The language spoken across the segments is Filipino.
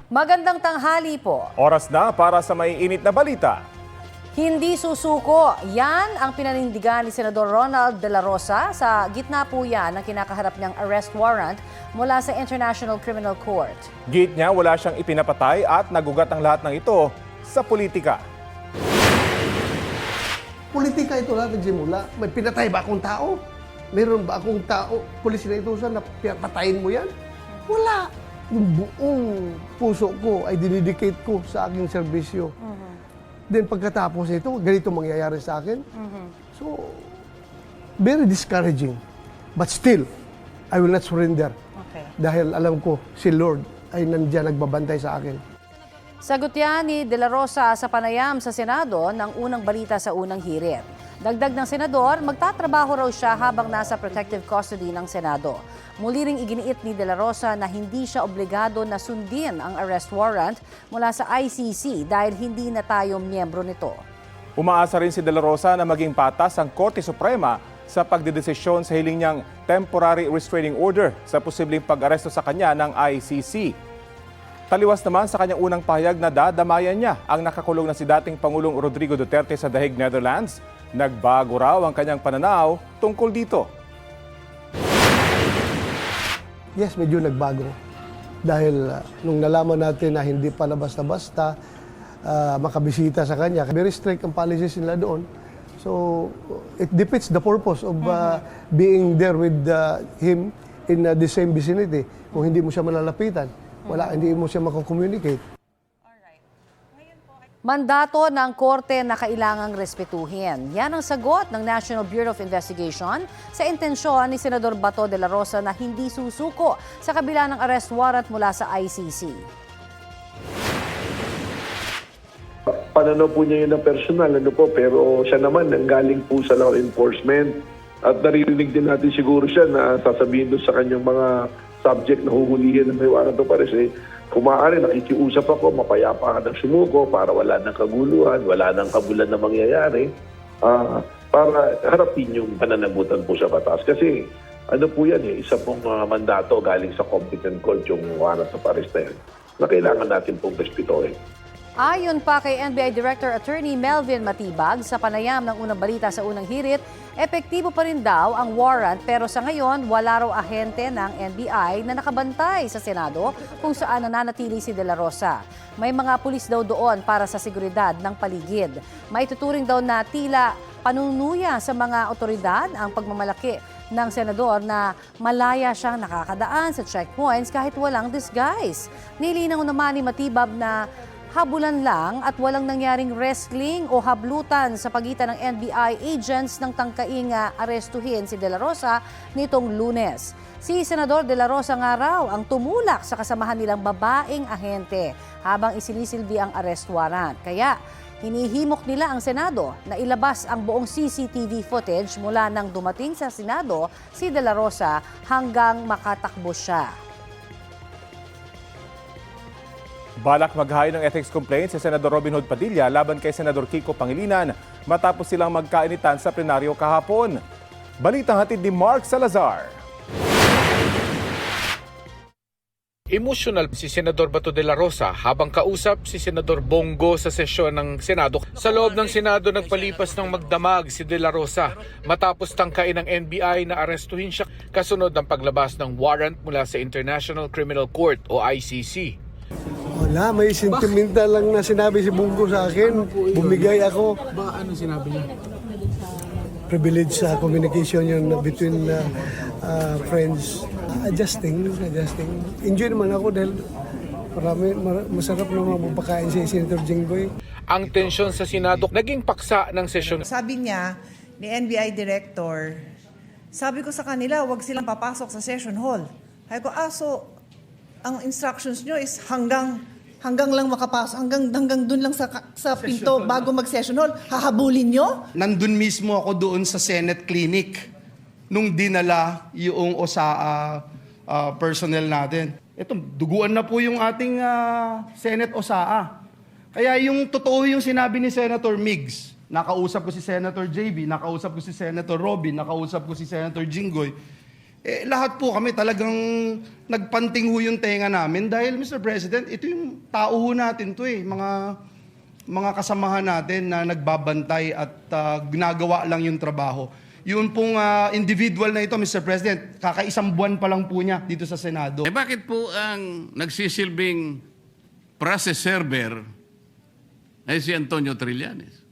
Magandang tanghali po. Oras na para sa may init na balita. Hindi susuko. Yan ang pinanindigan ni Senador Ronald De La Rosa. Sa gitna po yan ng kinakaharap niyang arrest warrant mula sa International Criminal Court. Git niya wala siyang ipinapatay at nagugat ang lahat ng ito sa politika. Politika ito lahat nagsimula. May pinatay ba akong tao? Meron ba akong tao? Pulis na ito na patayin mo yan? Wala. Yung buong puso ko ay dinidicate ko sa aking serbisyo. Then pagkatapos ito, ganito mangyayari sa akin. So, very discouraging. But still, I will not surrender. Okay. Dahil alam ko, si Lord ay nandiyan nagbabantay sa akin. Sagot yan ni De La Rosa sa panayam sa Senado ng unang balita sa unang hirit. Dagdag ng senador, magtatrabaho raw siya habang nasa protective custody ng Senado. Muli ring iginiit ni De La Rosa na hindi siya obligado na sundin ang arrest warrant mula sa ICC dahil hindi na tayo miyembro nito. Umaasa rin si De La Rosa na maging patas ang Korte Suprema sa pagdedesisyon sa hiling niyang temporary restraining order sa posibleng pag-aresto sa kanya ng ICC. Taliwas naman sa kanyang unang pahayag na dadamayan niya ang nakakulong na si dating Pangulong Rodrigo Duterte sa The Hague, Netherlands. Nagbago raw ang kanyang pananaw tungkol dito. Yes, medyo nagbago. Dahil nung nalaman natin na hindi pala basta-basta makabisita sa kanya, very strict ang policies nila doon. So, it defeats the purpose of being there with him in the same vicinity. Kung hindi mo siya malalapitan, hindi mo siya makakommunicate. Mandato ng korte na kailangang respetuhin. Yan ang sagot ng National Bureau of Investigation sa intensyon ni Senador Bato de la Rosa na hindi susuko sa kabila ng arrest warrant mula sa ICC. Pananaw po niya yun ng personal, pero siya naman nanggaling po sa law enforcement at naririnig din natin siguro siya na sasabihin doon sa kanyang mga subject na huhulihin ng may warrant of arrest. Kung maaari, nakikiusap ako, mapayapa ka ng sumuko para wala ng kaguluhan, wala ng kabulan na mangyayari, para harapin yung pananagutan po sa batas. Kasi ano po yan, isa pong mandato galing sa competent court yung warrant of arrest na yan, na kailangan natin pong respetuhin. Ayon pa kay NBI Director Attorney Melvin Matibag sa panayam ng unang balita sa unang hirit, epektibo pa rin daw ang warrant pero sa ngayon wala raw ahente ng NBI na nakabantay sa Senado kung saan nananatili si De La Rosa. May mga pulis daw doon para sa seguridad ng paligid. Maituturing daw na tila panunuya sa mga otoridad ang pagmamalaki ng senador na malaya siyang nakakadaan sa checkpoints kahit walang disguise. Nilinaw naman ni Matibag na habulan lang at walang nangyaring wrestling o hablutan sa pagitan ng NBI agents nang tangkaing arestuhin si De La Rosa nitong Lunes. Si Senador De La Rosa nga raw ang tumulak sa kasamahan nilang babaeng ahente habang isinisilbi ang arrest warrant. Kaya hinihimok nila ang Senado na ilabas ang buong CCTV footage mula nang dumating sa Senado si De La Rosa hanggang makatakbo siya. Balak maghain ng ethics complaint si Senador Robin Hood Padilla laban kay Senador Kiko Pangilinan matapos silang magkainitan sa plenaryo kahapon. Balitang hatid ni Mark Salazar. Emosyonal si Senador Bato de la Rosa habang kausap si Senador Bongo sa sesyon ng Senado. Sa loob ng Senado nagpalipas ng magdamag si de la Rosa matapos tangkain ng NBI na arestuhin siya kasunod ng paglabas ng warrant mula sa International Criminal Court o ICC. Wala, may sentimental lang na sinabi si Bongo sa akin. Bumigay ako. Ano sinabi niya? Privilege sa communication yun between friends. Adjusting. Enjoy naman ako dahil masarap na mapakain si Senator Jinggoy. Ang tensyon sa Senado naging paksa ng sesyon. Sabi niya ni NBI Director, sabi ko sa kanila, wag silang papasok sa session hall. Sabi ko, so ang instructions nyo is hanggang lang makapasok, hanggang dun lang sa pinto bago mag-session hall. Hahabulin nyo? Nandun mismo ako doon sa Senate Clinic nung dinala yung personnel natin. Ito, duguan na po yung ating Senate OSAA. Kaya yung totoo yung sinabi ni Senator Migs, nakausap ko si Senator JB, nakausap ko si Senator Robin, nakausap ko si Senator Jinggoy, lahat po kami talagang nagpanting ho yung tenga namin dahil, Mr. President, ito yung tao ho natin to mga kasamahan natin na nagbabantay at ginagawa lang yung trabaho. Yun pong individual na ito, Mr. President, kakaisang buwan pa lang po niya dito sa Senado. Bakit po ang nagsisilbing process server ay si Antonio Trillanes?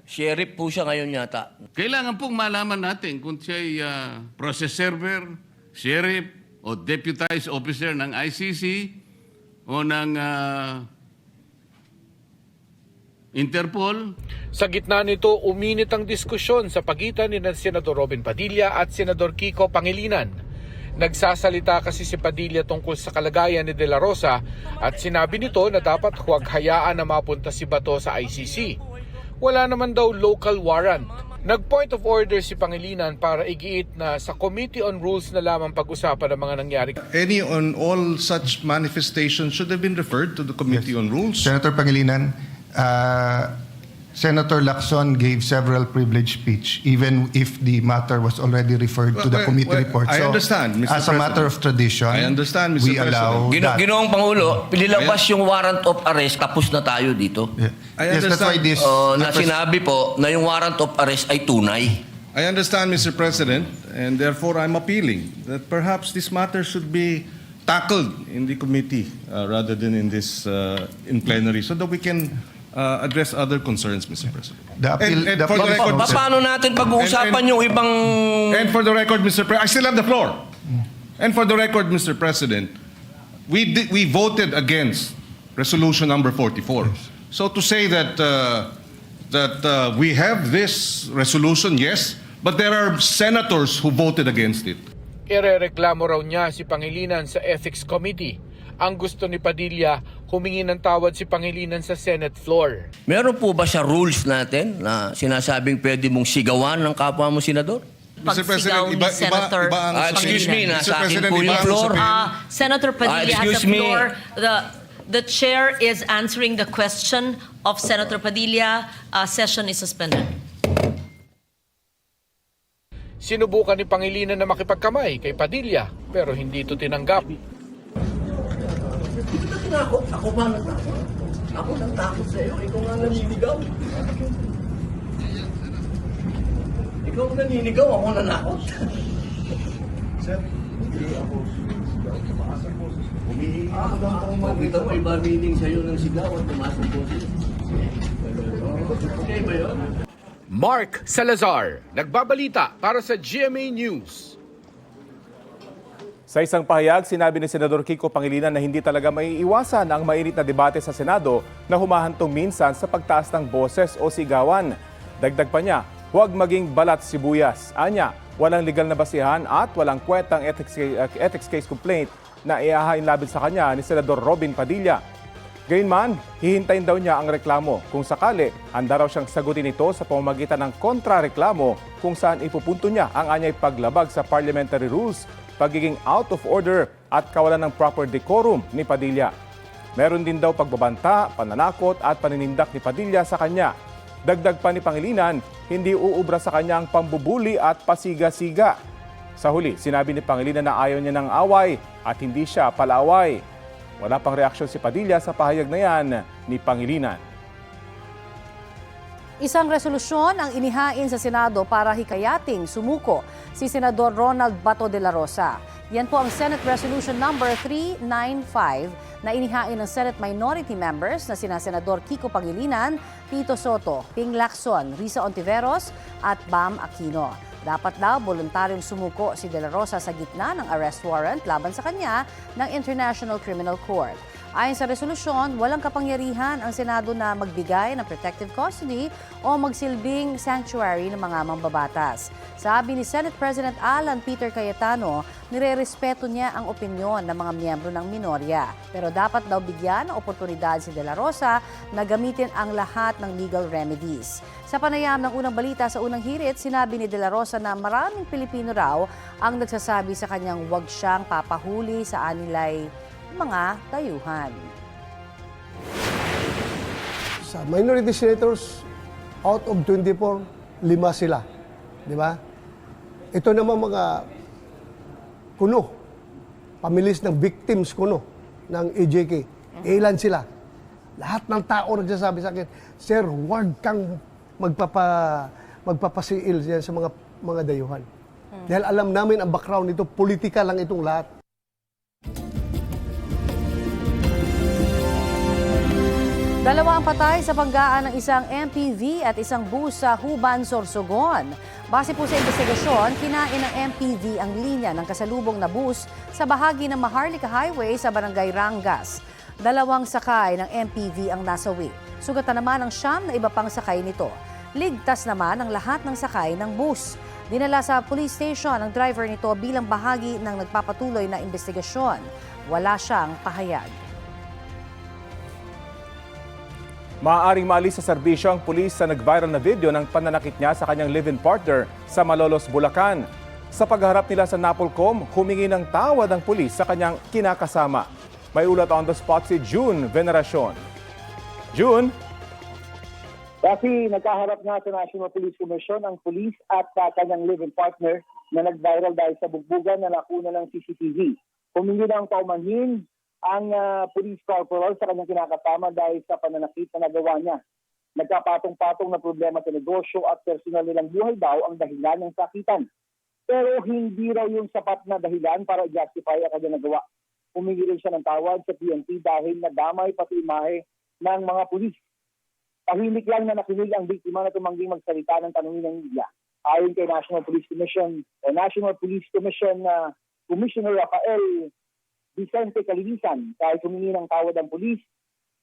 Sheriff po siya ngayon yata. Kailangan pong malaman natin kung siya'y process server, sheriff, o deputized officer ng ICC o ng Interpol. Sa gitna nito, uminit ang diskusyon sa pagitan ni Senador Robin Padilla at Senador Kiko Pangilinan. Nagsasalita kasi si Padilla tungkol sa kalagayan ni De La Rosa at sinabi nito na dapat huwag hayaan na mapunta si Bato sa ICC. Wala naman daw local warrant. Nag-point of order si Pangilinan para igiit na sa Committee on Rules na lamang pag-usapan ng mga nangyari. Any on all such manifestations should have been referred to the Committee on Rules. Senator Pangilinan, Senator Lacson gave several privileged speech, even if the matter was already referred to the committee report. I understand, Mr. As a matter of tradition, I understand, Mr. we allow that. Ginoong Pangulo, nilabas yung warrant of arrest, tapos na tayo dito. Yeah. I Yes, that's why understand. this. Na sinabi po na yung warrant of arrest ay tunay. I understand, Mr. President, and therefore I'm appealing that perhaps this matter should be tackled in the committee rather than in this in plenary, so that we can address other concerns, Mr. President. The appeal- the for the appeal- record, Paano natin pag-uusapan yung ibang... And for the record, Mr. President, I still have the floor. And for the record, Mr. President, we voted against resolution number 44. So to say that we have this resolution, yes, but there are senators who voted against it. Irereklamo raw niya si Pangilinan sa Ethics Committee. Ang gusto ni Padilla, humingi ng tawad si Pangilinan sa Senate floor. Meron po ba sa rules natin na sinasabing pwede mong sigawan ng kapwa mo senador? Mr. President, Pagsigaw ni Senator ang excuse me, Mr. nasa akin President, po yung iba ang floor. sasabihin. Senator Padilla has excuse the me. floor. The chair is answering the question of Senator Padilla. Session is suspended. Sinubukan ni Pangilinan na makipagkamay kay Padilla pero hindi ito tinanggap. Ako ba natakot? Ako nang takot sa iyo. Ikaw nga naninigaw. Ikaw naninigaw, ako nanakot. Sir, hindi ako umihingi ako ng pangumag. Ito may iba meaning sa'yo ng sigaw at tumasok po siya. Okay ba yun? Mark Salazar, nagbabalita para sa GMA News. Sa isang pahayag, sinabi ni Senador Kiko Pangilinan na hindi talaga maiiwasan ang mainit na debate sa Senado na humahantong minsan sa pagtaas ng boses o sigawan. Dagdag pa niya, huwag maging balat sibuyas. Anya, walang legal na basihan at walang kwetang ethics case complaint na iahain laban sa kanya ni Senador Robin Padilla. Gayunman, hihintayin daw niya ang reklamo. Kung sakali, handa raw siyang sagutin ito sa pamamagitan ng kontrareklamo kung saan ipupunto niya ang anyay paglabag sa parliamentary rules, pagiging out of order at kawalan ng proper decorum ni Padilla. Meron din daw pagbabanta, pananakot at paninindak ni Padilla sa kanya. Dagdag pa ni Pangilinan, hindi uubra sa kanya ang pambubuli at pasiga-siga. Sa huli, sinabi ni Pangilinan na ayaw niya ng away at hindi siya palaway. Wala pang reaksyon si Padilla sa pahayag na yan ni Pangilinan. Isang resolusyon ang inihain sa Senado para hikayating sumuko si Senador Ronald Bato de la Rosa. Yan po ang Senate Resolution number 395 na inihain ng Senate Minority Members na sina Senador Kiko Pangilinan, Tito Soto, Ping Lacson, Risa Ontiveros at Bam Aquino. Dapat daw voluntaryong sumuko si De La Rosa sa gitna ng arrest warrant laban sa kanya ng International Criminal Court. Ayon sa resolusyon, walang kapangyarihan ang Senado na magbigay ng protective custody o magsilbing sanctuary ng mga mambabatas. Sabi ni Senate President Alan Peter Cayetano, nirerespeto niya ang opinyon ng mga miyembro ng minorya. Pero dapat daw bigyan ng oportunidad si De La Rosa na gamitin ang lahat ng legal remedies. Sa panayam ng unang balita sa unang hirit, sinabi ni De La Rosa na maraming Pilipino raw ang nagsasabi sa kanyang huwag siyang papahuli sa anilay mga dayuhan. Sa minority senators, out of 24, 5 sila. Di ba? Ito naman mga kuno, pamilis ng victims kuno ng EJK. Ilan sila? Lahat ng tao nagsasabi sa akin, Sir, huwag kang magpapasiil yan sa mga dayuhan. Dahil alam namin ang background nito, politika lang itong lahat. Dalawa ang patay sa panggaan ng isang MPV at isang bus sa Huban, Sorsogon. Base po sa investigasyon, kinain ng MPV ang linya ng kasalubong na bus sa bahagi ng Maharlika Highway sa Barangay Rangas. 2 sakay ng MPV ang nasawi. Sugatan naman ang 9 na iba pang sakay nito. Ligtas naman ang lahat ng sakay ng bus. Dinala sa police station ang driver nito bilang bahagi ng nagpapatuloy na investigasyon. Wala siyang pahayag. Maaaring maalis sa serbisyo ang pulis sa nag-viral na video ng pananakit niya sa kanyang live-in partner sa Malolos, Bulacan. Sa pagharap nila sa Napolcom, humingi ng tawad ang pulis sa kanyang kinakasama. May ulat on the spot si June Veneracion. June? Kasi nagkaharap nga sa National Police Commission ang pulis at kanyang live-in partner na nag-viral dahil sa bugbugan na nakuna ng CCTV. Humingi ng paumanhin ang police corporal sa kanyang kinakasama dahil sa pananakit na nagawa niya. Nagkapatong-patong na problema sa negosyo at personal nilang buhay daw ang dahilan ng sakitan. Pero hindi raw yung sapat na dahilan para i-justify ang kanyang nagawa. Humingi rin siya ng tawad sa PNP dahil nadamay pati imahe ng mga pulis. Tahimik lang na nakinig ang biktima na tumangging magsalita ng tanungin ng media. Ayon kay National Police Commission Commissioner Rafael Vicente Calinisan, kahit humingi ng tawad ang pulis,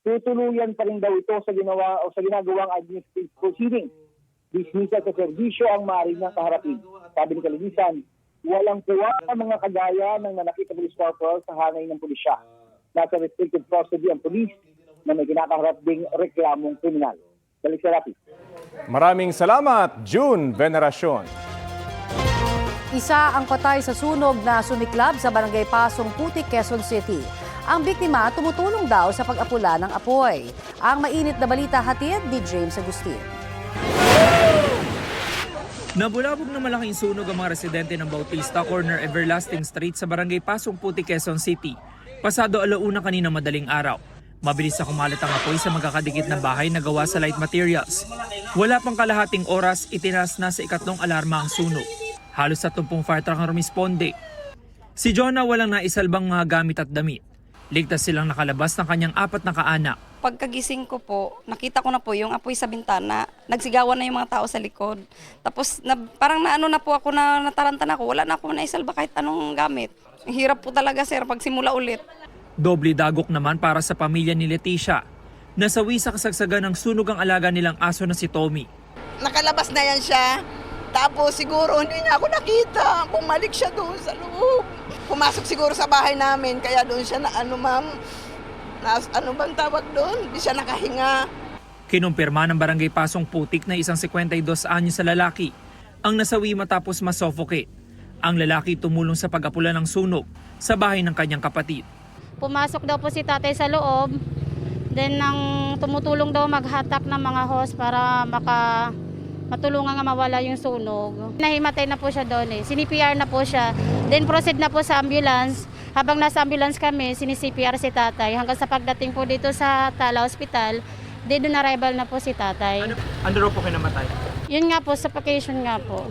tutuluyan pa rin daw ito sa ginagawang administrative proceeding. Dismissal sa serbisyo ang maaari niyang kaharapin. Sabi ni Calinisan, walang puwa ang mga kagaya ng nanakit na police corporal sa hanay ng pulisya. Nasa restricted custody ang pulis na may kinakaharap ding reklamong kriminal. Balik sa Rapi. Maraming salamat, June Veneracion. Isa ang patay sa sunog na sumiklab sa Barangay Pasong Putik, Quezon City. Ang biktima tumutulong daw sa pag-apula ng apoy. Ang mainit na balita hatid ni James Agustin. Nabulabog na malaking sunog ang mga residente ng Bautista Corner Everlasting Street sa Barangay Pasong Putik, Quezon City. Pasado 1:00 kanina madaling araw. Mabilis na kumalat ang apoy sa magkakadikit na bahay na gawa sa light materials. Wala pang kalahating oras, itinaas na sa 2nd alarma ang sunog. Halos 30 fire truck ang rumisponde. Si Jonah walang naisalbang mga gamit at damit. Ligtas silang nakalabas ng kanyang 4 na kaanak. Pagkagising ko po, nakita ko na po yung apoy sa bintana. Nagsigawan na yung mga tao sa likod. Tapos parang naano na po ako na nataranta na ako. Wala na ako naisalba kahit anong gamit. Hirap po talaga sir pagsimula ulit. Doble dagok naman para sa pamilya ni Leticia. Nasawi sa kasagsagan ng sunog ang alaga nilang aso na si Tommy. Nakalabas na yan siya. Tapos siguro hindi niya ako nakita. Bumalik siya doon sa loob. Pumasok siguro sa bahay namin. Kaya doon siya na ano bang tawag doon? Hindi siya nakahinga. Kinumpirma ng Barangay Pasong Putik na isang 52 anyos sa lalaki ang nasawi matapos masuffocate. Ang lalaki tumulong sa pag-apula ng sunog sa bahay ng kanyang kapatid. Pumasok daw po si tatay sa loob. Then nang tumutulong daw maghatak ng mga hose para matulungan nga mawala yung sunog. Nahimatay na po siya doon eh. Sinipr na po siya. Then proceed na po sa ambulance. Habang nasa ambulance kami, sinisipr si tatay. Hanggang sa pagdating po dito sa Tala Hospital, doon arrival na po si tatay. Ano raw po kinamatay? Yun nga po, suffocation nga po.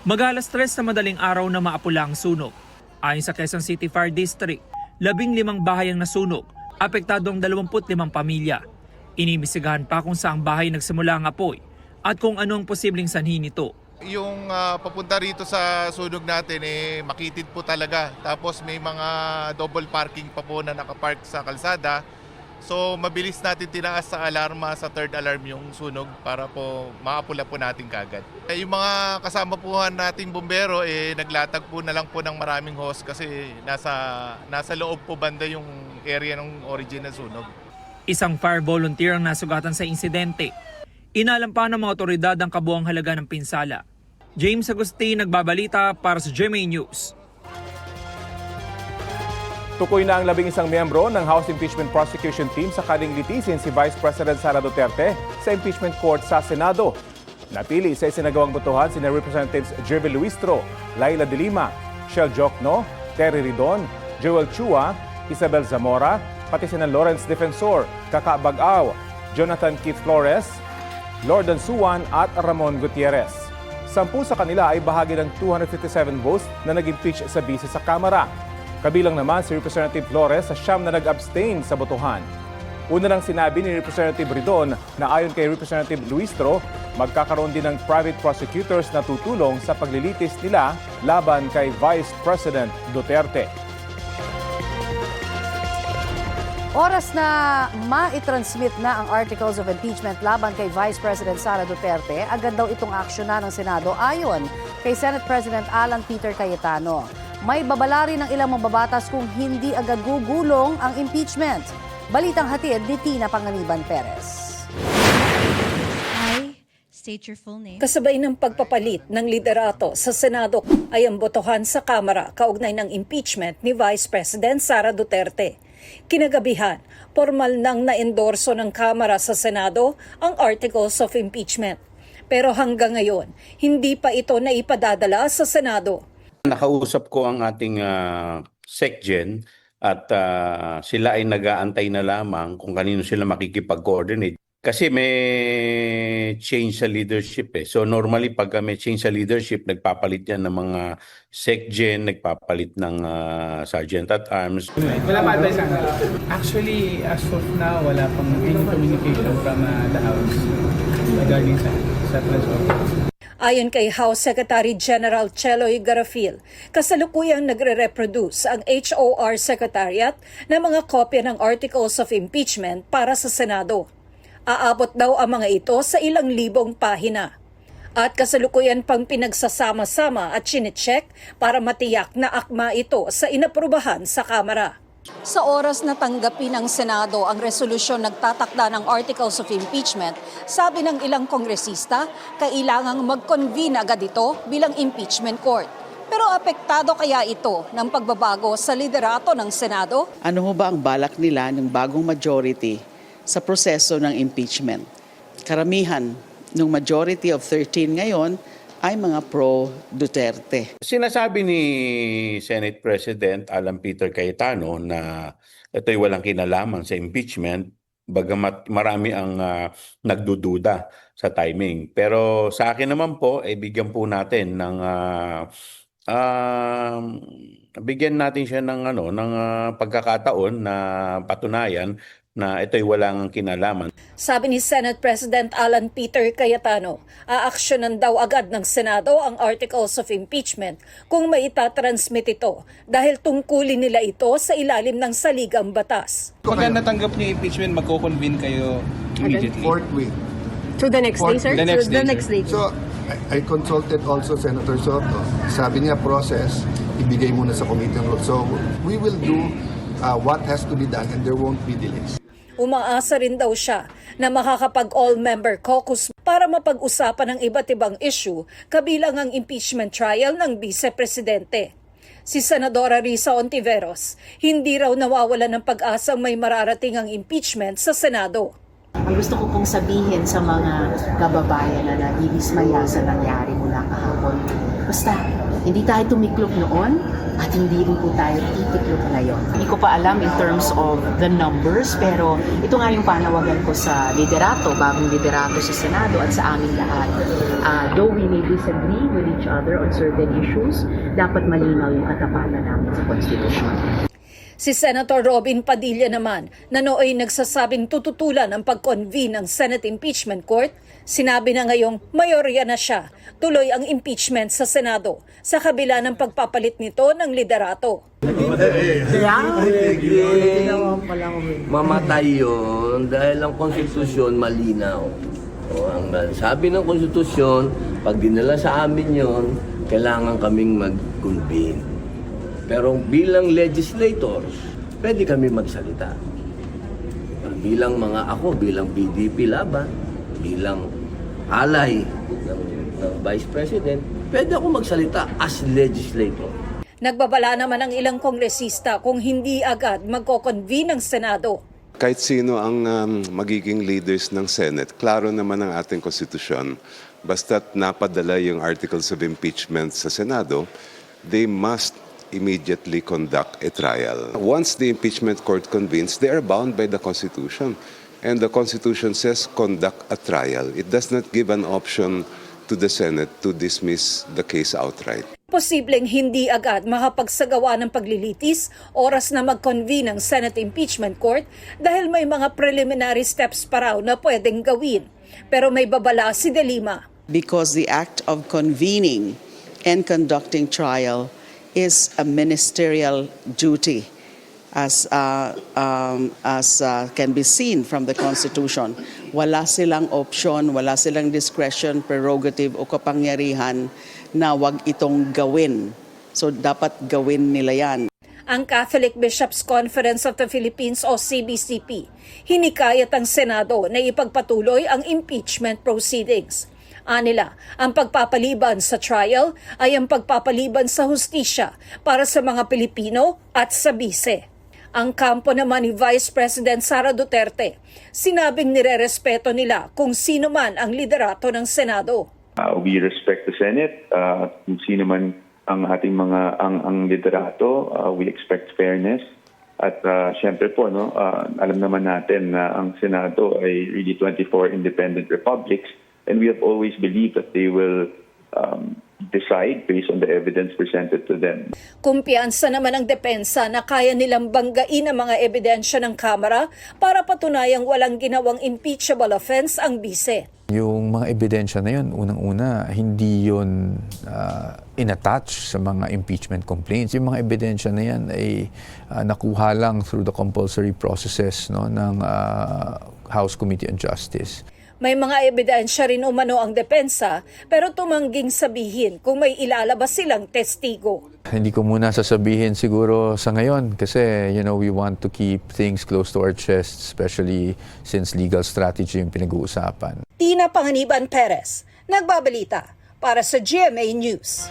Mag-alas 3 sa madaling araw na maapula ang sunog. Ayon sa Quezon City Fire District, 15 bahay ang nasunog. Apektado ang 25 pamilya. Inimbestigahan pa kung saang bahay nagsimula ang apoy at kung ano ang posibleng sanhi nito. Yung papunta rito sa sunog natin makitid po talaga. Tapos may mga double parking pa po na nakapark sa kalsada. So mabilis natin tinaas sa alarma, sa third alarm yung sunog para po maapula po natin kagad. Yung mga kasama po nating bumbero, naglatag po na lang po ng maraming hose kasi nasa loob po banda yung area ng origin ng sunog. Isang fire volunteer ang nasugatan sa insidente. Inalam pa ng mga otoridad ang kabuang halaga ng pinsala. James Agustin, nagbabalita para sa GMA News. Tukoy na ang 11 miyembro ng House Impeachment Prosecution Team sakaling litisin si Vice President Sara Duterte sa impeachment court sa Senado. Napili sa isinagawang botohan sina Representatives Jervy Luistro, Laila de Lima, Shel Jokno, Terry Ridon, Joel Chua, Isabel Zamora, pati sina Lawrence Defensor, Kaka Bag-aw, Jonathan Keith Flores, Lordan Suwan at Ramon Gutierrez. 10 sa kanila ay bahagi ng 257 votes na nag-impeach sa bise sa Kamara. Kabilang naman si Representative Flores sa siyam na nag-abstain sa botohan. Una nang sinabi ni Representative Ridon na ayon kay Representative Luistro, magkakaroon din ng private prosecutors na tutulong sa paglilitis nila laban kay Vice President Duterte. Oras na ma-transmit na ang articles of impeachment laban kay Vice President Sara Duterte, agad daw itong aksyonan ng Senado ayon kay Senate President Alan Peter Cayetano. May babala rin ng ilang mababatas kung hindi agad gugulong ang impeachment. Balitang hatid ni Tina Panganiban Perez. State your full name. Kasabay ng pagpapalit ng liderato sa Senado ay ang botohan sa Kamara kaugnay ng impeachment ni Vice President Sara Duterte. Kinagabihan, formal nang naendorso ng Kamara sa Senado ang Articles of Impeachment. Pero hanggang ngayon, hindi pa ito naipadadala sa Senado. Nakausap ko ang ating SecGen at sila ay nag-aantay na lamang kung kanino sila makikipag-coordinate. Kasi may change sa leadership eh. So normally pag may change sa leadership, nagpapalit yan ng mga SecGen, nagpapalit ng Sergeant at Arms. Wala pa advice ang actually, as of now, wala pang any communication from the House regarding sa transfer. Ayon kay House Secretary General Cheloy Garafil, kasalukuyang nagre-reproduce ang HOR Secretariat ng mga kopya ng Articles of Impeachment para sa Senado. Aabot daw ang mga ito sa ilang libong pahina. At kasalukuyan pang pinagsasama-sama at chinecheck para matiyak na akma ito sa inaprubahan sa Kamara. Sa oras na tanggapin ng Senado ang resolusyon nagtatakda ng Articles of Impeachment, sabi ng ilang kongresista, kailangang mag-convene agad ito bilang impeachment court. Pero apektado kaya ito ng pagbabago sa liderato ng Senado? Ano ho ba ang balak nila ng bagong majority sa proseso ng impeachment? Karamihan ng majority of 13 ngayon ay mga pro-Duterte. Sinasabi ni Senate President Alan Peter Cayetano na ito'y walang kinalaman sa impeachment, bagamat marami ang nagdududa sa timing. Pero sa akin naman po, bigyan po natin ng bigyan natin siya ng pagkakataon na patunayan na ito'y walang kinalaman. Sabi ni Senate President Alan Peter Cayetano, aaksyonan daw agad ng Senado ang Articles of Impeachment kung maitatransmit ito dahil tungkulin nila ito sa ilalim ng saligang batas. Pagka natanggap niyo impeachment, magko-convene kayo immediately. Fourth week. To the next day, sir? The next day. So, I consulted also Senator Soto. Sabi niya, process, ibigay muna sa committee on rules. So, we will do what has to be done and there won't be delays. Umaasa rin daw siya na makakapag all-member caucus para mapag-usapan ng iba't ibang issue kabilang ang impeachment trial ng Vice-Presidente. Si Senadora Risa Ontiveros, hindi raw nawawala ng pag-asang may mararating ang impeachment sa Senado. Ang gusto ko pong sabihin sa mga kababayan na nadidismaya sa nangyari mula kahapon, basta hindi tayo tumiklop noon at hindi rin po tayo titiklop ngayon. Hindi ko pa alam in terms of the numbers, pero ito nga yung panawagan ko sa liderato, bagong liderato sa Senado at sa aming lahat. Though we may disagree with each other on certain issues, dapat malinaw yung katapatan namin sa Konstitusyon. Si Senator Robin Padilla naman na nooy nagsasabing tututulan ang pag-convene ng Senate Impeachment Court, sinabi na ngayong mayorya na siya tuloy ang impeachment sa Senado sa kabila ng pagpapalit nito ng liderato. Mamatay yun dahil ang konstitusyon malinaw. O, ang sabi ng konstitusyon, pag dinala sa amin yun, kailangan kaming mag-convene. Pero bilang legislators, pwede kami magsalita. Bilang bilang PDP laban, bilang alay ng Vice President, pwede ako magsalita as legislator. Nagbabala naman ang ilang kongresista kung hindi agad magko-convene ng Senado. Kahit sino ang magiging leaders ng Senate, klaro naman ang ating konstitusyon. Basta't napadala yung articles of impeachment sa Senado, they must immediately conduct a trial. Once the impeachment court convenes, they are bound by the Constitution. And the Constitution says conduct a trial. It does not give an option to the Senate to dismiss the case outright. Posibleng hindi agad makapagsagawa ng paglilitis oras na mag-convene ng Senate Impeachment Court dahil may mga preliminary steps pa raw na pwedeng gawin. Pero may babala si De Lima. Because the act of convening and conducting trial is a ministerial duty as can be seen from the Constitution. Wala silang option, wala silang discretion, prerogative o kapangyarihan na wag itong gawin. So dapat gawin nila yan. Ang Catholic Bishops' Conference of the Philippines o CBCP, hinikayat ang Senado na ipagpatuloy ang impeachment proceedings. Anila, ang pagpapaliban sa trial ay ang pagpapaliban sa hustisya para sa mga Pilipino at sa bise. Ang kampo naman ni Vice President Sara Duterte, sinabing nirerespeto nila kung sino man ang liderato ng Senado. We respect the Senate, kung sino man ang ating ang liderato, we expect fairness. At syempre po, alam naman natin na ang Senado ay really 24 independent republics. And we have always believed that they will decide based on the evidence presented to them. Kumpiyansa naman ang depensa na kaya nilang banggain ang mga ebidensya ng Kamara para patunayang walang ginawang impeachable offense ang bise. Yung mga ebidensya na yun, unang-una, hindi yun inattach sa mga impeachment complaints. Yung mga ebidensya na yan ay nakuha lang through the compulsory processes ng House Committee on Justice. May mga ebidensya rin umano ang depensa pero tumangging sabihin kung may ilalabas silang testigo. Hindi ko muna sasabihin siguro sa ngayon kasi we want to keep things close to our chest, especially since legal strategy yung pinag-uusapan. Tina Panganiban Perez, nagbabalita para sa GMA News.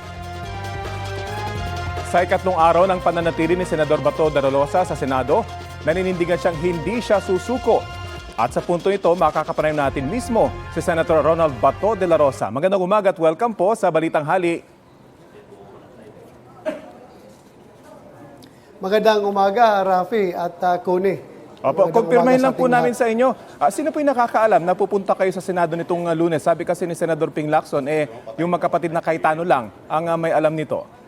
Sa ikatlong araw ng pananatili ni Senador Bato de la Rosa sa Senado, naninindigan siyang hindi siya susuko. At sa punto ito, makakapanayam natin mismo si Senator Ronald Bato de la Rosa. Magandang umaga at welcome po sa Balitang Hali. Magandang umaga, Rafi at Connie. Opo, kumpirmahin lang po namin sa inyo. Sino po yung nakakaalam na pupunta kayo sa Senado nitong Lunes? Sabi kasi ni Senador Ping Lacson, yung magkapatid na Cayetano lang ang may alam nito.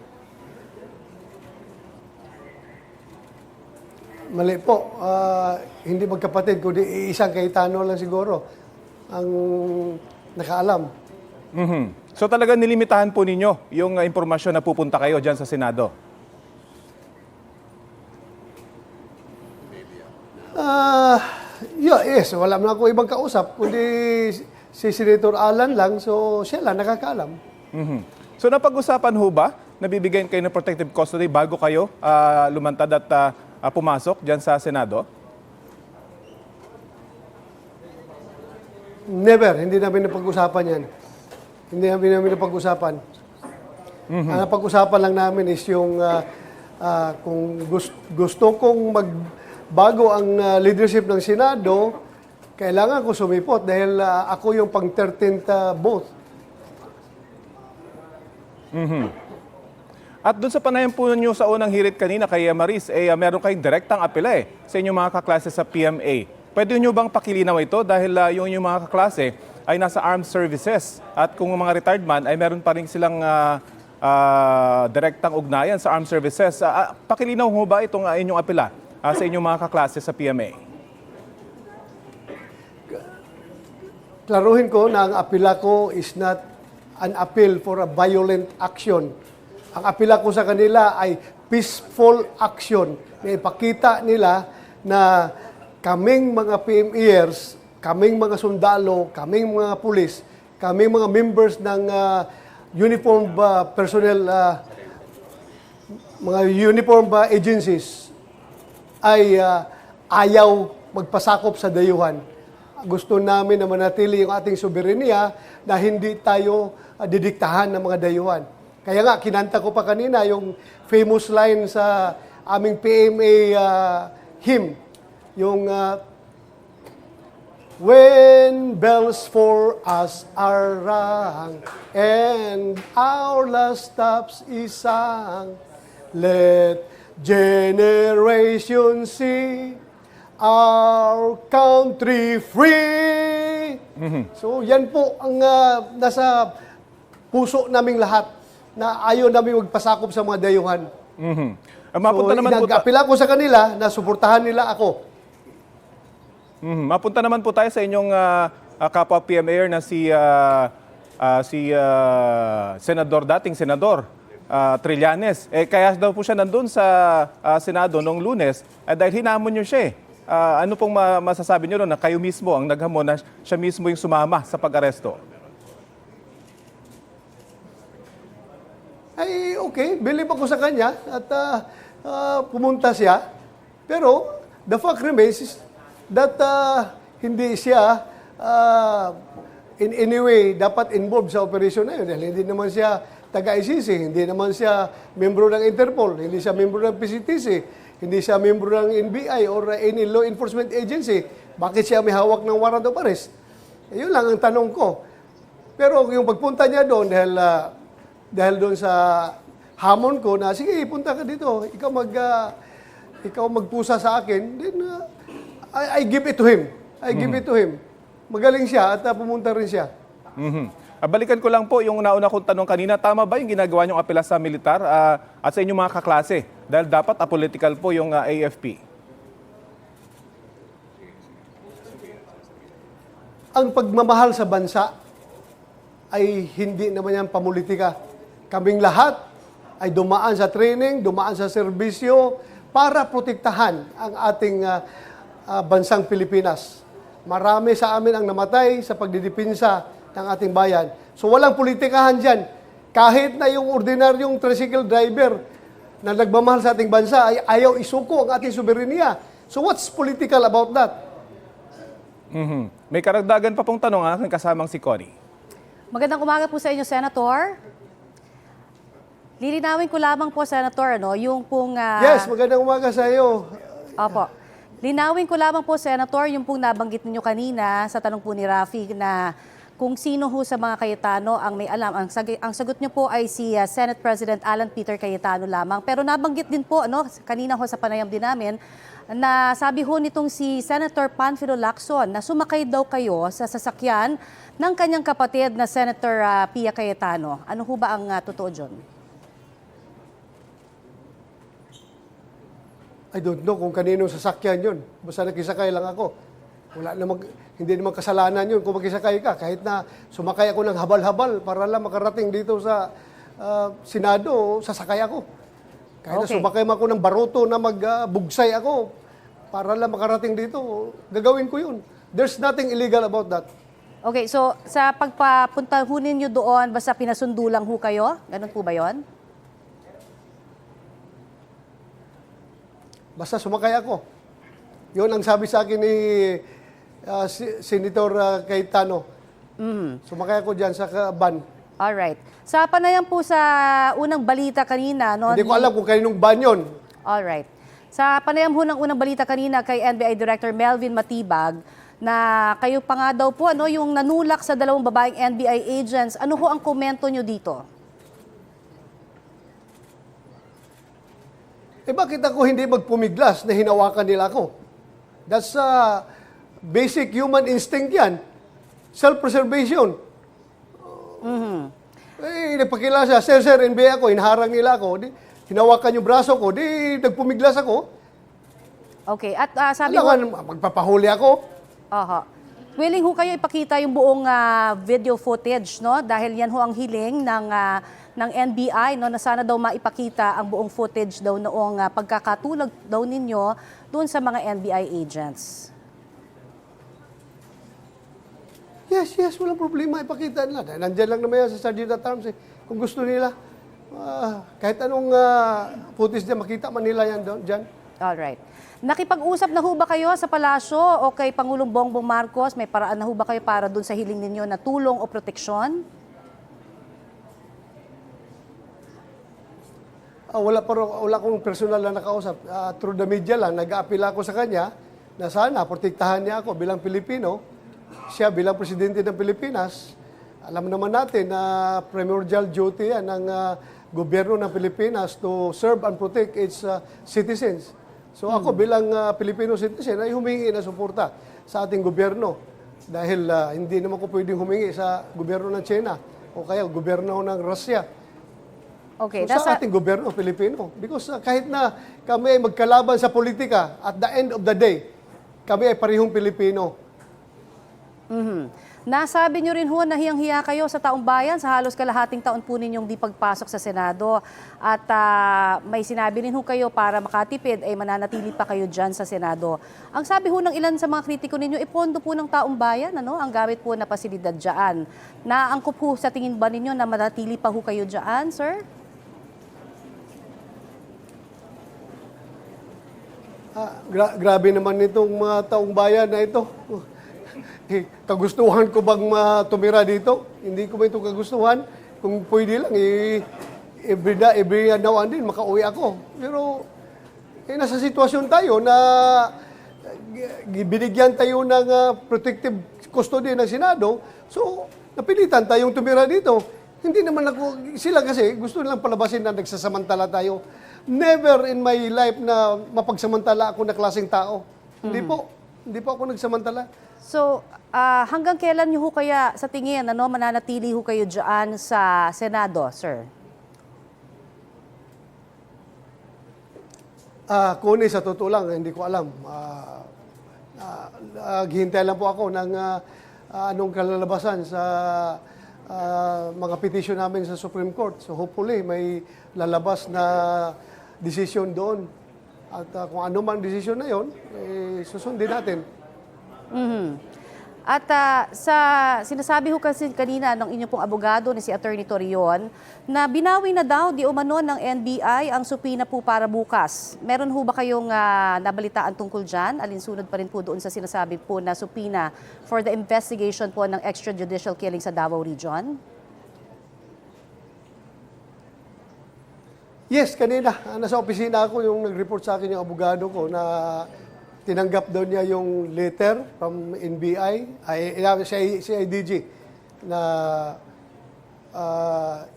Mali po. Hindi magkapatid, kundi isang Cayetano lang siguro ang nakaalam. So talaga nilimitahan po ninyo yung impormasyon na pupunta kayo dyan sa Senado? Yes, wala na ako ibang kausap, kundi si Senator Alan lang, so siya lang nakakaalam. So napag-usapan ho ba na bibigyan kayo ng protective custody bago kayo lumantad at pumasok dyan sa Senado? Never. Hindi namin napag-usapan yan. Hindi namin napag-usapan. Ang napag-usapan lang namin is yung kung gusto kong magbago ang leadership ng Senado, kailangan ko sumipot dahil ako yung pang 13th vote. At doon sa panayam po ninyo sa unang hirit kanina kay Maris, meron kayong direktang apela sa inyong mga kaklase sa PMA. Pwede nyo bang pakilinaw ito dahil yung mga kaklase ay nasa armed services at kung mga retired man ay meron pa rin silang direktang ugnayan sa armed services. Pakilinaw ho ba itong inyong apela sa inyong mga kaklase sa PMA? Klaruhin ko na ang apela ko is not an appeal for a violent action. Ang apela ko sa kanila ay peaceful action. Na ipakita nila na kaming mga PMEers, kaming mga sundalo, kaming mga pulis, kaming mga members ng uniform personnel, mga uniform agencies, ay ayaw magpasakop sa dayuhan. Gusto namin na manatili yung ating soberenya na hindi tayo didiktahan ng mga dayuhan. Kaya nga, kinanta ko pa kanina yung famous line sa aming PMA hymn, yung when bells for us are rung and our last stops is sung, let generation see our country free. So yan po ang nasa puso naming lahat na ayaw namin magpasakop sa mga dayuhan. Mapunta naman po nag-apela ko sa kanila na suportahan nila ako. Mapunta naman po tayo sa inyong kapwa PMAer na si dating Senador Trillanes. Kaya daw po siya nandun sa Senado noong Lunes dahil hinamon niyo siya. Ano pong masasabi niyo doon na kayo mismo ang naghamon na siya mismo yung sumama sa pag-aresto? Ay, okay. Believe ako sa kanya at pumunta siya. Pero the fact remains is that hindi siya in any way dapat involved sa operasyon na yun. Dahil hindi naman siya taga-ICC, hindi naman siya membro ng Interpol, hindi siya membro ng PCTC, hindi siya membro ng NBI or any law enforcement agency. Bakit siya may hawak ng warrant of arrest? Yun lang ang tanong ko. Pero yung pagpunta niya doon dahil doon sa hamon ko na, sige, punta ka dito. Ikaw magpusa sa akin. Then, I give it to him. I give it to him. Magaling siya at pumunta rin siya. Balikan ko lang po yung nauna kong tanong kanina. Tama ba yung ginagawa niyong apela sa militar at sa inyong mga kaklase? Dahil dapat apolitical po yung AFP. Ang pagmamahal sa bansa ay hindi naman yan pamulitika. Kaming lahat ay dumaan sa training, dumaan sa serbisyo para protektahan ang ating bansang Pilipinas. Marami sa amin ang namatay sa pagdidipinsa ng ating bayan. So walang politikahan dyan. Kahit na yung ordinaryong tricycle driver na nagmamahal sa ating bansa ay ayaw isuko ang ating soberenya. So what's political about that? May karagdagan pa pong tanong aking kasamang si Connie. Magandang umaga po sa inyo, Senator. Lilinawin ko lamang po, Senator, yung pong... Yes, magandang umaga sa iyo. Opo. Linawin ko lamang po, Senator, yung pong nabanggit ninyo kanina sa tanong po ni Rafi na kung sino ho sa mga Cayetano ang may alam. Ang sagot niyo po ay si Senate President Alan Peter Cayetano lamang. Pero nabanggit din po, kanina ho sa panayam din namin, na sabi ho nitong si Senator Panfilo Lacson na sumakay daw kayo sa sasakyan ng kanyang kapatid na Senator Pia Cayetano. Ano ho ba ang totoo dyan? I don't know kung kaninong sasakyan yun. Basta nakisakay lang ako. Hindi naman kasalanan yun kung makisakay ka. Kahit na sumakay ako ng habal-habal para lang makarating dito sa Senado, sasakay ako. Kahit na sumakay ako ng baruto na magbugsay ako para lang makarating dito, gagawin ko yun. There's nothing illegal about that. Okay, so sa pagpapunta ho ninyo doon, basta pinasundo lang ho kayo? Ganun po ba yun? Basta sumakay ako. Yun ang sabi sa akin ni Senator Cayetano. Sumakay ako dyan sa van. Alright. Sa panayam po sa unang balita kanina... Hindi ko alam kung kaninong van yun. Alright. Sa panayam ho ng unang balita kanina kay NBI Director Melvin Matibag, na kayo pa nga daw po yung nanulak sa dalawang babaeng NBI agents. Ano ho ang komento nyo dito? Bakit ako hindi magpumiglas na hinawakan nila ako? That's basic human instinct yan. Self-preservation. Nagpakilala siya, sir, NBI ako, inaharang nila ako, di, hinawakan yung braso ko, di, nagpumiglas ako. Okay, at sabi Alam ko... ka, magpapahuli ako. Aha. Willing ho kayo ipakita yung buong video footage, no? Dahil yan ho ang hiling ng NBI, no, na sana daw maipakita ang buong footage daw noong pagkakatulog daw ninyo doon sa mga NBI agents. Yes, walang problema, ipakita nila. Nandiyan lang naman yan sa Sergeant at Arms. Kung gusto nila, kahit anong footage niya, makita man nila yan dyan. Alright. Nakipag-usap na ho ba kayo sa palasyo o kay Pangulong Bongbong Marcos? May paraan na ho ba kayo para doon sa hiling ninyo na tulong o proteksyon? Wala akong personal na nakausap. Through the media lang, nag-aapila ako sa kanya na sana protektahan niya ako bilang Pilipino. Siya bilang Presidente ng Pilipinas. Alam naman natin na primordial duty yan ng gobyerno ng Pilipinas to serve and protect its citizens. So ako bilang Filipino citizen ay humingi na suporta sa ating gobyerno. Dahil hindi naman ko pwedeng humingi sa gobyerno ng China o kaya gobyerno ng Russia. Okay, So, sa ating gobyerno Pilipino. Because kahit na kami ay magkalaban sa politika, at the end of the day, kami ay parehong Pilipino. Nasabi nyo rin ho na hiyang-hiya kayo sa taong bayan sa halos kalahating taon po ninyong di pagpasok sa Senado. At may sinabi rin ho kayo para makatipid ay mananatili pa kayo dyan sa Senado. Ang sabi ho ng ilan sa mga kritiko ninyo, pondo po ng taong bayan, ano, ang gamit po na pasilidad dyan. Naangkop ho sa tingin ba ninyo na manatili pa ho kayo dyan, sir? Grabe naman itong mga taong bayan na ito. Kagustuhan ko bang tumira dito? Hindi ko ba ito kagustuhan? Kung pwede lang, every now and then, makauwi ako. Pero nasa sitwasyon tayo na binigyan tayo ng protective custody ng Senado. So, napilitan tayong tumira dito. Hindi naman ako, sila kasi gusto nilang palabasin na nagsasamantala tayo. Never in my life na mapagsamantala ako na klaseng tao. Hindi po ako nagsamantala. So, hanggang kailan nyo ho kaya sa tingin, ano, mananatili ho kayo dyan sa Senado, sir? Kuni, sa totoo lang, hindi ko alam. Hihintay lang po ako ng anong kalalabasan sa mga petition namin sa Supreme Court. So hopefully, may lalabas na desisyon doon. At kung ano man desisyon na yon, susundin natin. At sa sinasabi ho kasi kanina ng inyong pong abogado na si Attorney Torion na binawi na daw di umano ng NBI ang supina po para bukas. Meron ho ba kayong nabalitaan tungkol dyan? Alinsunod pa rin po doon sa sinasabi po na supina for the investigation po ng extrajudicial killing sa Davao Region? Yes, kanina, nasa opisina ako yung nag-report sa akin yung abogado ko na tinanggap daw niya yung letter from NBI, CIDG, na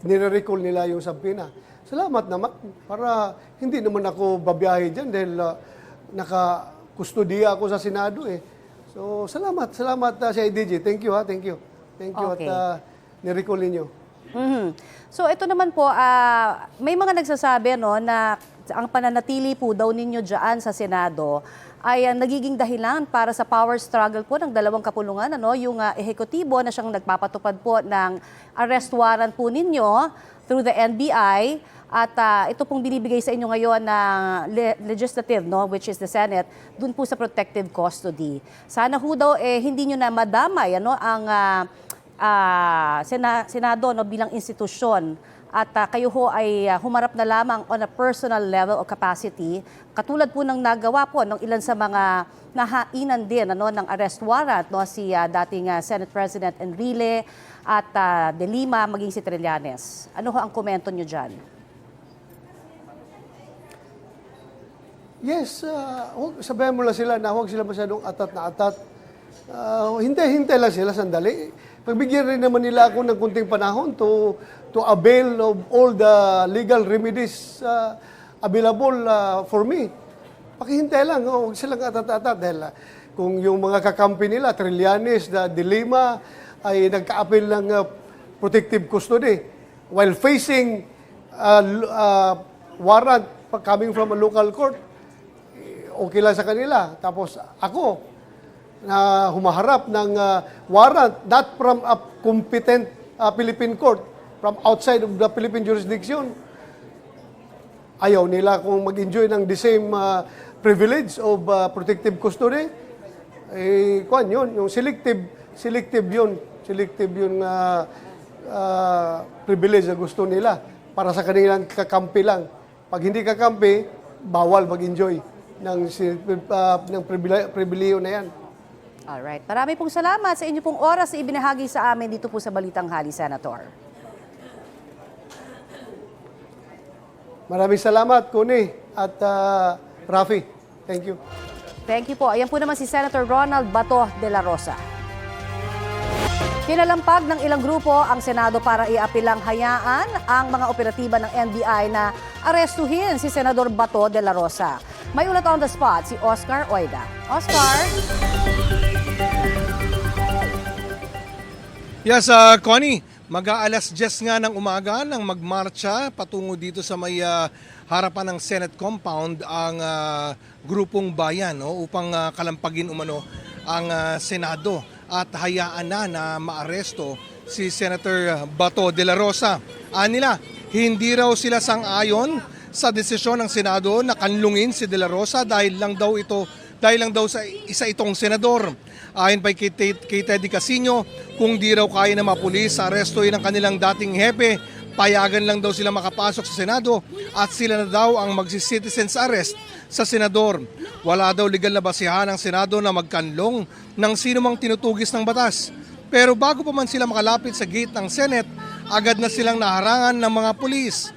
nire-recall nila yung subpoena. Salamat naman, para hindi naman ako babiyahe dyan dahil naka-kustodiya ako sa Senado eh. So, salamat CIDG. Thank you. Thank you Okay. at nire-recall ninyo. So ito naman po, may mga nagsasabi no, na ang pananatili po daw ninyo dyan sa Senado ay nagiging dahilan para sa power struggle po ng dalawang kapulungan. Ano? Yung ehekutibo na siyang nagpapatupad po ng arrest warrant po ninyo through the NBI at ito pong binibigay sa inyo ngayon ng legislative, no, which is the Senate, dun po sa protective custody. Sana ho daw hindi nyo na madamay ano, ang Senado no, bilang institusyon at kayo ho ay humarap na lamang on a personal level o capacity katulad po ng nagawa po ng ilan sa mga nahainan din ano, ng arrest warrant no, si dating Senate President Enrile at De Lima maging si Trillanes. Ano ho ang komento nyo dyan? Yes, sabihin mo lang sila na huwag sila masyadong atat na atat. Hintay lang sila sandali. Pagbigyan rin naman nila ako ng kunting panahon to avail of all the legal remedies available for me. Pakihintay lang, huwag silang atat-atat dahil kung yung mga kakampi nila, Trillanes, De Lima, ay nagka-appeal ng protective custody, while facing warrant coming from a local court, okay lang sa kanila. Tapos ako, na humaharap ng warrant, not from a competent Philippine court, from outside of the Philippine jurisdiction, ayaw nila kung mag-enjoy ng the same privilege of protective custody. Kuan yun, yung selective yun privilege na gusto nila para sa kanilang kakampi lang. Pag hindi kakampi, bawal mag-enjoy ng pribileyo na yan. Alright. Marami pong salamat sa inyo pong oras na ibinahagi sa amin dito po sa Balitang Hali, Senator. Maraming salamat, Connie at Rafi. Thank you. Thank you po. Ayan po naman si Senator Ronald Bato de la Rosa. Kinalampag ng ilang grupo ang Senado para iapilang hayaan ang mga operatiba ng NBI na arestuhin si Senador Bato de la Rosa. May ulat on the spot si Oscar Oida. Oscar? Yes, Connie, mag-aalas 10 nga ng umaga nang magmarcha patungo dito sa may harapan ng Senate compound ang grupong bayan upang kalampagin umano ang Senado at hayaan na maaresto si Senator Bato de la Rosa. Anila, hindi raw sila sang-ayon sa desisyon ng Senado na kanlungin si de la Rosa dahil lang daw sa isa itong senador. Ayon pa kay Teddy Casino, kung di raw kaya na mapulis sa arestoin ng kanilang dating hepe, payagan lang daw sila makapasok sa Senado at sila na daw ang magsi-citizens arrest sa senador. Wala daw legal na basihan ng Senado na magkanlong ng sino mang tinutugis ng batas. Pero bago pa man sila makalapit sa gate ng Senate, agad na silang naharangan ng mga pulis.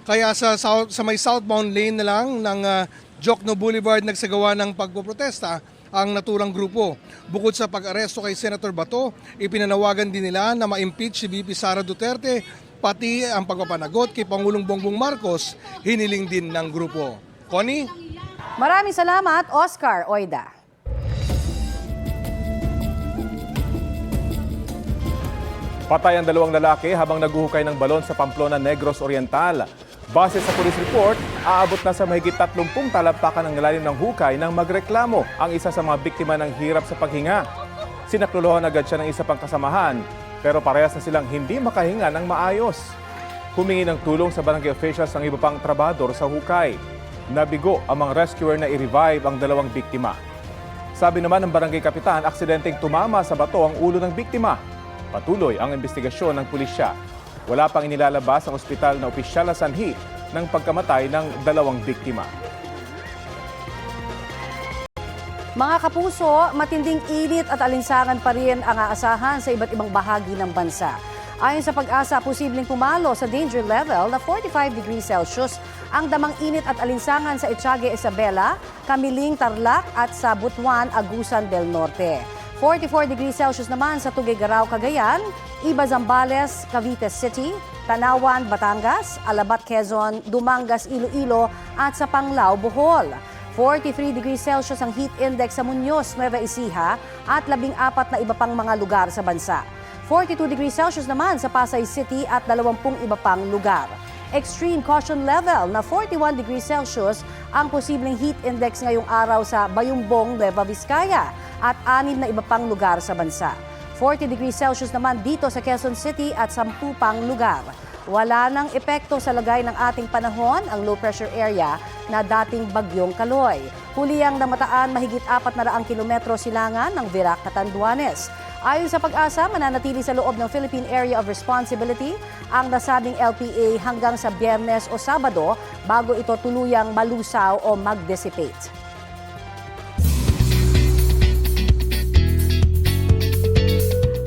Kaya sa may southbound lane na lang ng Jokno Boulevard nagsagawa ng pagpoprotesta ang naturang grupo. Bukod sa pag-aresto kay Senator Bato, ipinanawagan din nila na ma-impeach si VP Sara Duterte, pati ang pagpapanagot kay Pangulong Bongbong Marcos, hiniling din ng grupo. Connie? Maraming salamat, Oscar Oida. Patay ang 2 lalaki habang naguhukay ng balon sa Pamplona, Negros Oriental. Base sa police report, aabot na sa mahigit 30 talampakan ng lalim ng hukay nang magreklamo ang isa sa mga biktima ng hirap sa paghinga. Sinaklolohan agad siya ng isa pang kasamahan, pero parehas na silang hindi makahinga ng maayos. Humingi ng tulong sa barangay officials ng iba pang trabador sa hukay. Nabigo ang mga rescuer na i-revive ang 2 biktima. Sabi naman ng barangay kapitan, aksidenteng tumama sa bato ang ulo ng biktima. Patuloy ang investigasyon ng pulisya. Wala pang inilalabas ang ospital na opisyal na sanhi ng pagkamatay ng 2 biktima. Mga kapuso, matinding init at alinsangan pa rin ang aasahan sa iba't ibang bahagi ng bansa. Ayon sa Pag-asa, posibleng pumalo sa danger level na 45 degrees Celsius ang damang init at alinsangan sa Etiague, Isabela, Camiling, Tarlac at sa Butuan, Agusan del Norte. 44 degrees Celsius naman sa Tuguegarao, Cagayan, Iba, Zambales, Cavite City, Tanawan, Batangas, Alabat, Quezon, Dumangas, Iloilo at sa Panglao, Bohol. 43 degrees Celsius ang heat index sa Muñoz, Nueva Ecija at 14 na iba pang mga lugar sa bansa. 42 degrees Celsius naman sa Pasay City at 20 iba pang lugar. Extreme caution level na 41 degrees Celsius ang posibleng heat index ngayong araw sa Bayumbong, Nueva Vizcaya at 6 na iba pang lugar sa bansa. 40 degrees Celsius naman dito sa Quezon City at 10 pang lugar. Wala nang epekto sa lagay ng ating panahon ang low pressure area na dating bagyong Kaloy. Huliyang namataan mahigit 400 kilometro silangan ng Virac, Catanduanes. Ayon sa Pag-asa, mananatili sa loob ng Philippine Area of Responsibility ang nasabing LPA hanggang sa Biyernes o Sabado bago ito tuluyang malusaw o mag-dissipate.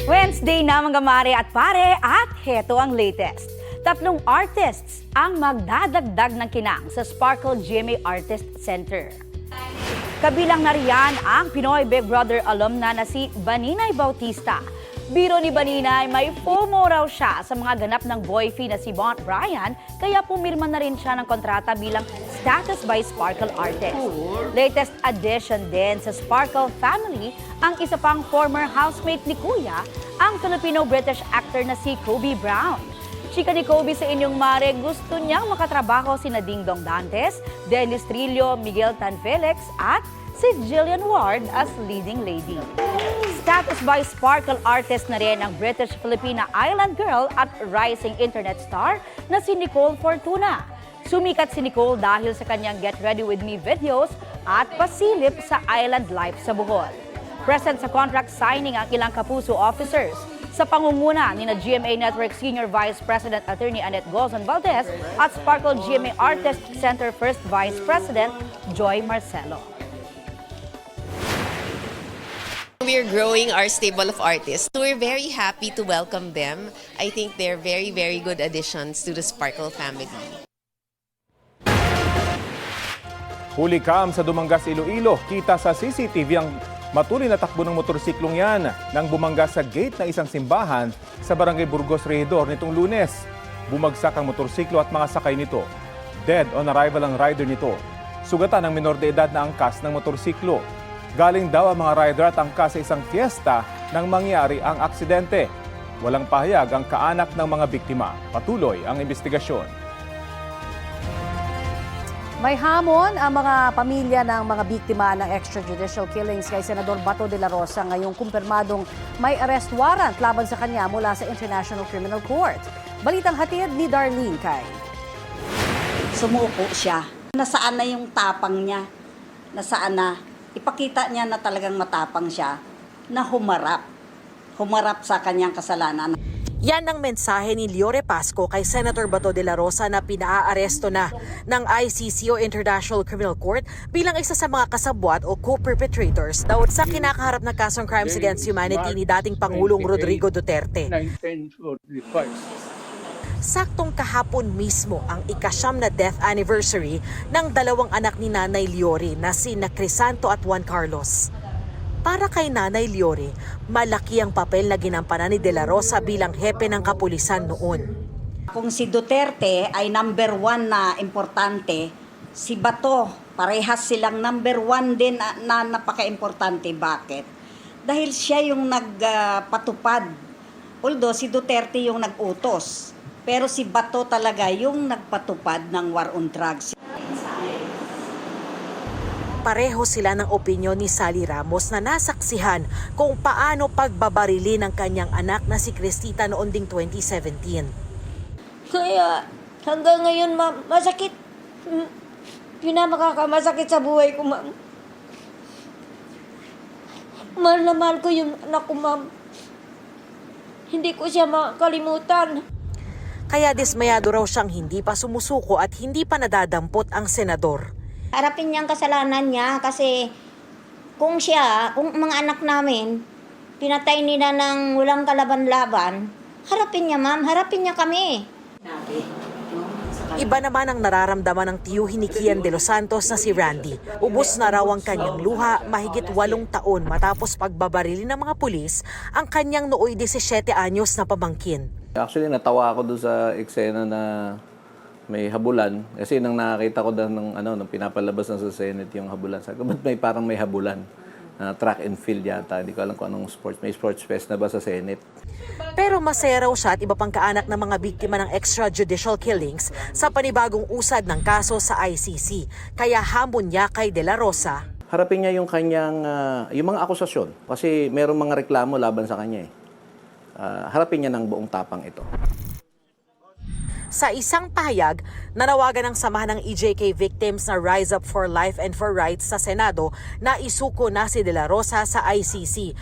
Wednesday na mga mare at pare at heto ang latest. 3 artists ang magdadagdag ng kinang sa Sparkle GMA Artist Center. Kabilang na riyan ang Pinoy Big Brother alumna na si Baninay Bautista. Biro ni Baninay, may FOMO raw siya sa mga ganap ng boyfie na si Bont Ryan, kaya pumirma na rin siya ng kontrata bilang Status by Sparkle Artist. Latest addition din sa Sparkle family ang isa pang former housemate ni Kuya, ang Filipino-British actor na si Kobe Brown. Chika ni Kobe sa inyong mare, gusto niyang makatrabaho sina Dingdong Dantes, Dennis Trillo, Miguel Tan Felix at si Jillian Ward as leading lady. Status by Sparkle artist na rin ang British-Filipina island girl at rising internet star na si Nicole Fortuna. Sumikat si Nicole dahil sa kanyang Get Ready With Me videos at pasilip sa island life sa Bohol. Present sa contract signing ang ilang Kapuso officers sa pangunguna ni GMA Network Senior Vice President Attorney Annette Gozon Valdez at Sparkle GMA Artist Center First Vice President Joy Marcelo. We're growing our stable of artists. We're very happy to welcome them. I think they're very, very good additions to the Sparkle family. Huli cam sa Dumangas, Iloilo. Kita sa CCTV ang matuloy na takbo ng motorsiklong yan nang bumangga sa gate ng isang simbahan sa Barangay Burgos, Regidor nitong Lunes. Bumagsak ang motorsiklo at mga sakay nito. Dead on arrival ang rider nito. Sugatan ng minor de edad na angkas ng motorsiklo. Galing daw ang mga rider at angkas sa isang fiesta nang mangyari ang aksidente. Walang pahayag ang kaanak ng mga biktima. Patuloy ang investigasyon. May hamon ang mga pamilya ng mga biktima ng extrajudicial killings kay Senador Bato de la Rosa ngayong kumpirmadong may arrest warrant laban sa kanya mula sa International Criminal Court. Balitang hatid ni Darlene Kay. Sumuko siya. Nasaan na yung tapang niya? Nasaan na? Ipakita niya na talagang matapang siya na humarap. Humarap sa kanyang kasalanan. Yan ang mensahe ni Liore Pasco kay Senator Bato de la Rosa na pinaaresto na ng ICC o International Criminal Court bilang isa sa mga kasabwat o co-perpetrators daw sa kinakaharap na kasong crimes against humanity ni dating Pangulong Rodrigo Duterte. Saktong kahapon mismo ang ikasyam na death anniversary ng dalawang anak ni Nanay Liore na sina Crisanto at Juan Carlos. Para kay Nanay Liore, malaki ang papel na ginampanan ni De La Rosa bilang hepe ng kapulisan noon. Kung si Duterte ay number 1 na importante, si Bato, parehas silang number 1 din na napaka-importante. Bakit? Dahil siya yung nagpatupad. Although si Duterte yung nag-utos, pero si Bato talaga yung nagpatupad ng war on drugs. Pareho sila ng opinyon ni Sally Ramos na nasaksihan kung paano pagbabarili ng kanyang anak na si Cristita noon ding 2017. Kaya hanggang ngayon, ma'am, masakit. Pinamakamasakit sa buhay ko, ma'am. Mahal na mahal ko yung anak ko, ma'am. Hindi ko siya makalimutan. Kaya dismayado raw siyang hindi pa sumusuko at hindi pa nadadampot ang senador. Harapin niya ang kasalanan niya kasi kung mga anak namin, pinatay nila ng walang kalaban-laban, harapin niya, ma'am, harapin niya kami. Iba naman ang nararamdaman ng tiyuhin ni Kian de los Santos na si Randy. Ubos na raw ang kanyang luha mahigit 8 taon matapos pagbabarili ng mga pulis ang kanyang nooy 17 anyos na pamangkin. Actually, natawa ako doon sa eksena na may habulan. Kasi nang nakakita ko doon nung pinapalabas na sa Senate yung habulan. Sabi ko, ba't parang may habulan? Track and field yata. Hindi ko alam kung anong sports. May sports fest na ba sa Senate? Pero masaya raw siya at iba pang kaanak ng mga biktima ng extrajudicial killings sa panibagong usad ng kaso sa ICC. Kaya hamon niya kay De La Rosa. Harapin niya yung kanyang, yung mga akusasyon. Kasi merong mga reklamo laban sa kanya eh. Harapin niya ng buong tapang ito. Sa isang pahayag, nanawagan ng samahan ng EJK victims na Rise Up for Life and for Rights sa Senado na isuko na si De La Rosa sa ICC.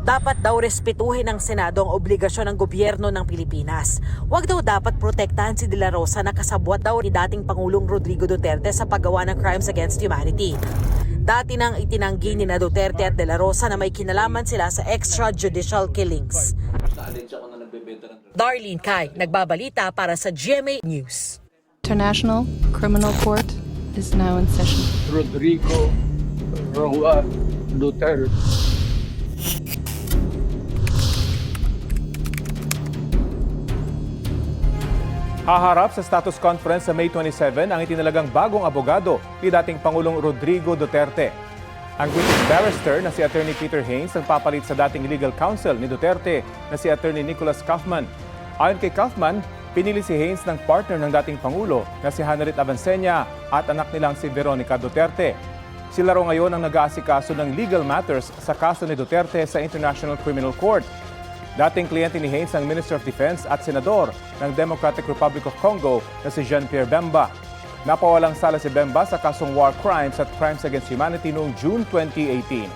Dapat daw respetuhin ng Senado ang obligasyon ng gobyerno ng Pilipinas. Huwag daw dapat protektahan si De La Rosa na kasabwat daw ni dating Pangulong Rodrigo Duterte sa paggawa ng crimes against humanity. Dati nang itinanggi ni na Duterte at De La Rosa na may kinalaman sila sa extrajudicial killings. Darlene Kay, nagbabalita para sa GMA News. International Criminal Court is now in session. Rodrigo Roa Duterte. Haharap sa status conference sa May 27 ang itinalagang bagong abogado ni dating Pangulong Rodrigo Duterte. Ang British barrister na si Attorney Peter Haynes ang papalit sa dating legal counsel ni Duterte na si Attorney Nicholas Kaufman. Ayon kay Kaufman, pinili si Haynes ng partner ng dating Pangulo na si Hanarit Avancenia at anak nilang si Veronica Duterte. Sila raw ngayon ang nag-aasikaso ng legal matters sa kaso ni Duterte sa International Criminal Court. Dating kliyente ni Haynes ang Minister of Defense at Senador ng Democratic Republic of Congo na si Jean-Pierre Bemba. Napawalang sala si Bemba sa kasong war crimes at crimes against humanity noong June 2018.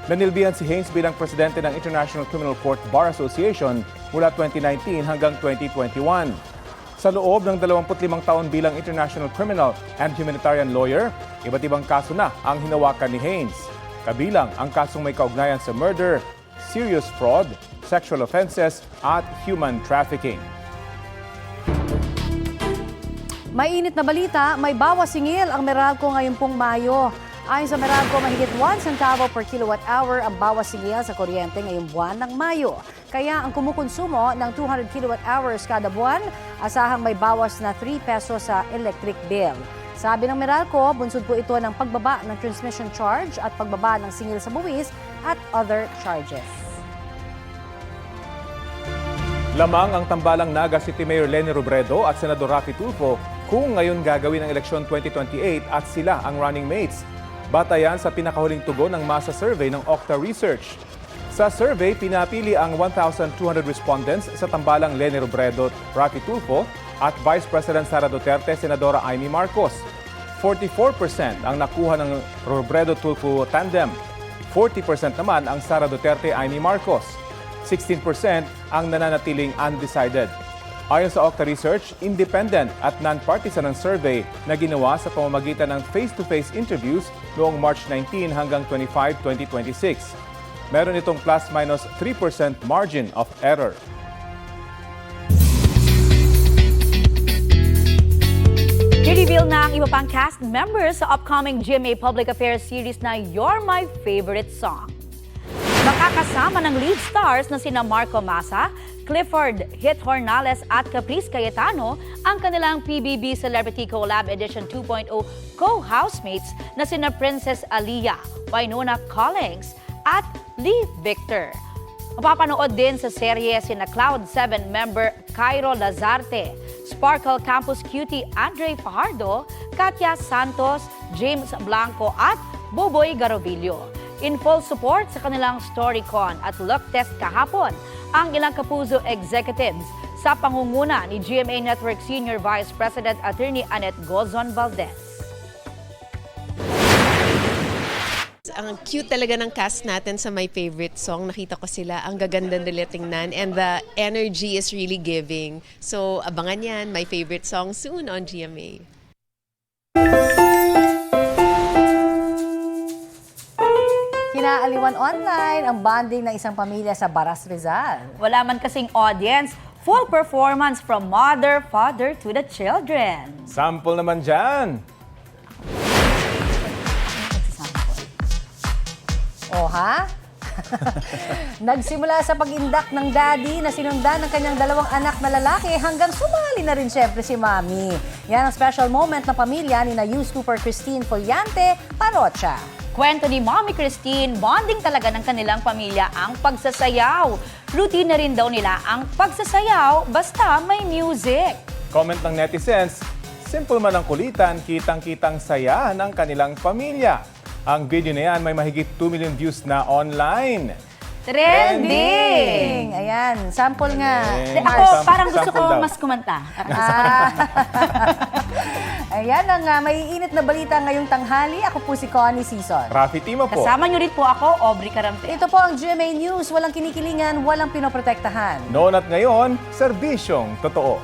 Nanilbihan si Haynes bilang presidente ng International Criminal Court Bar Association mula 2019 hanggang 2021. Sa loob ng 25 taon bilang international criminal and humanitarian lawyer, iba't ibang kaso na ang hinawakan ni Haynes. Kabilang ang kasong may kaugnayan sa murder, serious fraud, sexual offenses at human trafficking. Mainit na balita, may bawas singil ang Meralco ngayong pong Mayo. Ayon sa Meralco, mahigit 1 centavo per kilowatt hour ang bawas singil sa kuryente ngayong buwan ng Mayo. Kaya ang kumukonsumo ng 200 kilowatt hours kada buwan, asahang may bawas na 3 pesos sa electric bill. Sabi ng Meralco, bunsod po ito ng pagbaba ng transmission charge at pagbaba ng singil sa buwis at other charges. Lamang ang tambalang Naga City Mayor Leni Robredo at Senador Raffy Tulfo kung ngayon gagawin ang eleksyon 2028 at sila ang running mates. Batayan sa pinakahuling tugon ng masa survey ng Okta Research. Sa survey, pinapili ang 1,200 respondents sa tambalang Leni Robredo, Raffy Tulfo at Vice President Sara Duterte, Senadora Amy Marcos. 44% ang nakuha ng Robredo-Tulfo tandem. 40% naman ang Sara Duterte-Amy Marcos. 16% ang nananatiling undecided. Ayon sa Okta Research, independent at non-partisan ang survey na ginawa sa pamamagitan ng face-to-face interviews noong March 19 hanggang 25, 2026. Meron itong plus-minus 3% margin of error. I-reveal na ang iba pang cast members sa upcoming GMA Public Affairs series na You're My Favorite Song. Makakasama ng lead stars na sina Marco Massa, Clifford Hit Hornales at Caprice Cayetano ang kanilang PBB Celebrity Collab Edition 2.0 co-housemates na sina Princess Aliyah, Wynonna Collins at Lee Victor. Mapapanood din sa serye sina Cloud 7 member Cairo Lazarte, Sparkle Campus Cutie Andre Fajardo, Katya Santos, James Blanco at Boboy Garovillo. In full support sa kanilang StoryCon at look test kahapon ang ilang kapuso executives sa pangunguna ni GMA Network Senior Vice President Attorney Annette Gozon Valdez. Ang cute talaga ng cast natin sa My Favorite Song. Nakita ko sila, ang gaganda nila tingnan and the energy is really giving. So abangan yan, My Favorite Song soon on GMA. Kinaaliwan online ang bonding ng isang pamilya sa Baras, Rizal. Wala man kasing audience, full performance from mother, father to the children. Sample naman dyan. O ha? Nagsimula sa pag-indak ng daddy na sinundan ng kanyang 2 anak na lalaki hanggang sumali na rin syempre si Mami. Yan ang special moment ng pamilya ni na YouTuber Christine Follante Parocha. Kwento ni Mommy Christine, bonding talaga ng kanilang pamilya ang pagsasayaw. Routine na rin daw nila ang pagsasayaw basta may music. Comment ng netizens, simple man ang kulitan, kitang-kitang saya ng kanilang pamilya. Ang video na yan may mahigit 2 million views na online. Trending! Ayan, sample nga. Ako, parang gusto ko mas kumanta. Ayan ang maiinit na balita ngayong tanghali. Ako po si Connie Season. Raffy Tima po. Kasama niyo rin po ako, Aubrey Carampe. Ito po ang GMA News. Walang kinikilingan, walang pinoprotektahan. Noon at ngayon, serbisyong totoo.